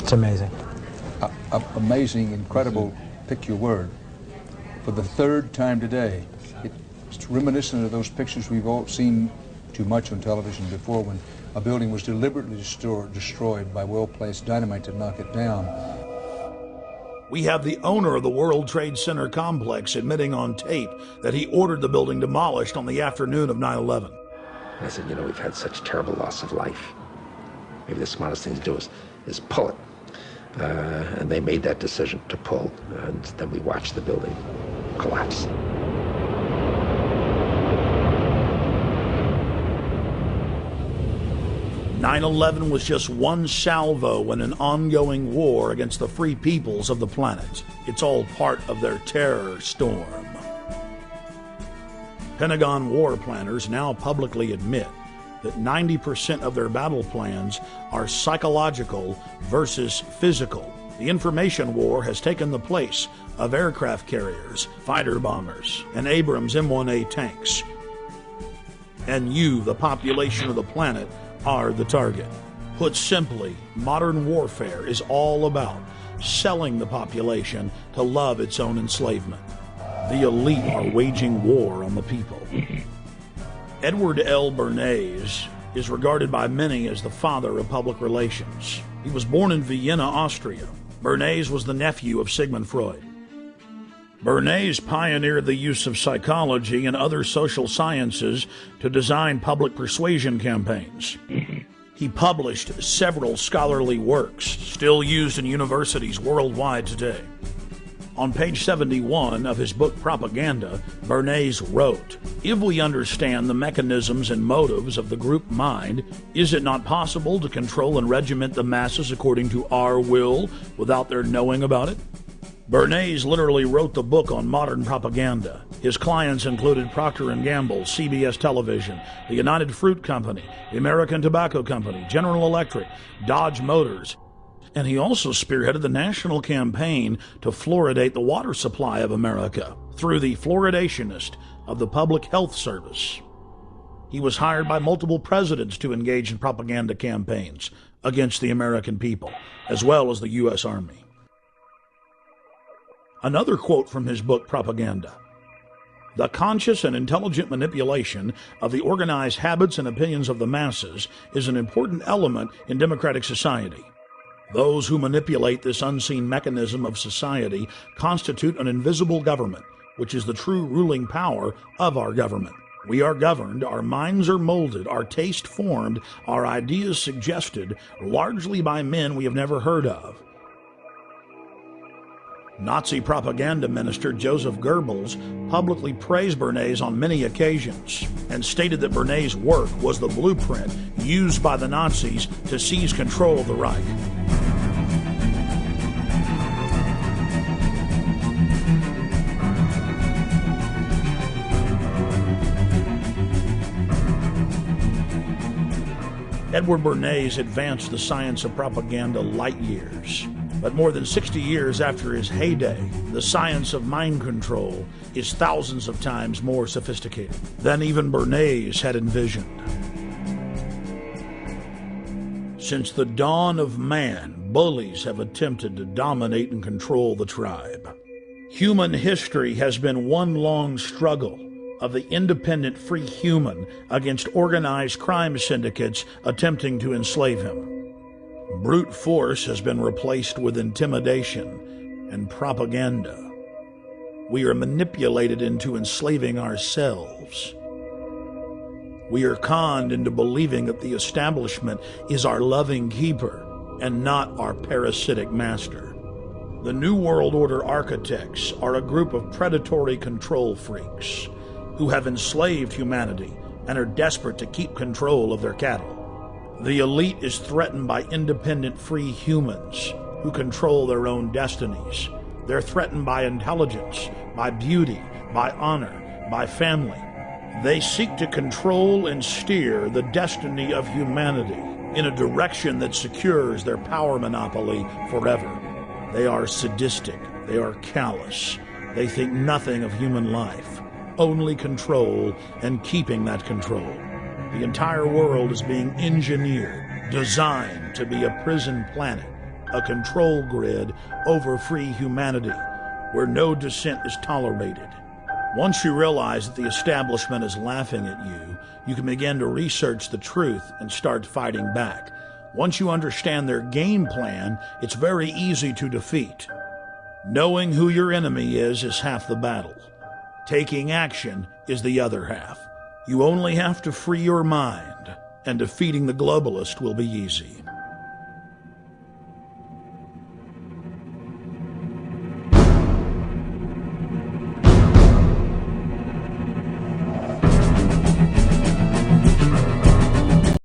It's amazing. Amazing, incredible, pick your word. For the third time today, it's reminiscent of those pictures we've all seen too much on television before, when a building was deliberately destroyed by well-placed dynamite to knock it down. We have the owner of the World Trade Center complex admitting on tape that he ordered the building demolished on the afternoon of 9/11. I said, you know, we've had such terrible loss of life. Maybe the smartest thing to do is pull it. And they made that decision to pull, and then we watched the building collapse. "9/11 was just one salvo in an ongoing war against the free peoples of the planet. It's all part of their terror storm." Pentagon war planners now publicly admit that 90% of their battle plans are psychological versus physical. The information war has taken the place of aircraft carriers, fighter bombers, and Abrams M1A tanks. And you, the population of the planet, are the target. Put simply, modern warfare is all about selling the population to love its own enslavement. The elite are waging war on the people. Edward L. Bernays is regarded by many as the father of public relations. He was born in Vienna, Austria. Bernays was the nephew of Sigmund Freud. Bernays pioneered the use of psychology and other social sciences to design public persuasion campaigns. He published several scholarly works, still used in universities worldwide today. On page 71 of his book Propaganda, Bernays wrote, "If we understand the mechanisms and motives of the group mind, is it not possible to control and regiment the masses according to our will without their knowing about it?" Bernays literally wrote the book on modern propaganda. His clients included Procter & Gamble, CBS Television, the United Fruit Company, the American Tobacco Company, General Electric, Dodge Motors, and he also spearheaded the national campaign to fluoridate the water supply of America through the fluoridationist of the Public Health Service. He was hired by multiple presidents to engage in propaganda campaigns against the American people, as well as the U.S. Army. Another quote from his book Propaganda: "The conscious and intelligent manipulation of the organized habits and opinions of the masses is an important element in democratic society. Those who manipulate this unseen mechanism of society constitute an invisible government, which is the true ruling power of our government. We are governed, our minds are molded, our taste formed, our ideas suggested, largely by men we have never heard of." Nazi propaganda minister Joseph Goebbels publicly praised Bernays on many occasions and stated that Bernays' work was the blueprint used by the Nazis to seize control of the Reich. Edward Bernays advanced the science of propaganda light years. But more than 60 years after his heyday, the science of mind control is thousands of times more sophisticated than even Bernays had envisioned. Since the dawn of man, bullies have attempted to dominate and control the tribe. Human history has been one long struggle of the independent free human against organized crime syndicates attempting to enslave him. Brute force has been replaced with intimidation and propaganda. We are manipulated into enslaving ourselves. We are conned into believing that the establishment is our loving keeper and not our parasitic master. The New World Order architects are a group of predatory control freaks who have enslaved humanity and are desperate to keep control of their cattle. The elite is threatened by independent free humans who control their own destinies. They're threatened by intelligence, by beauty, by honor, by family. They seek to control and steer the destiny of humanity in a direction that secures their power monopoly forever. They are sadistic. They are callous. They think nothing of human life, only control and keeping that control. The entire world is being engineered, designed to be a prison planet a control grid over free humanity, where no dissent is tolerated. Once you realize that the establishment is laughing at you, you can begin to research the truth and start fighting back. Once you understand their game plan, it's very easy to defeat. Knowing who your enemy is half the battle. Taking action is the other half. You only have to free your mind, and defeating the globalist will be easy.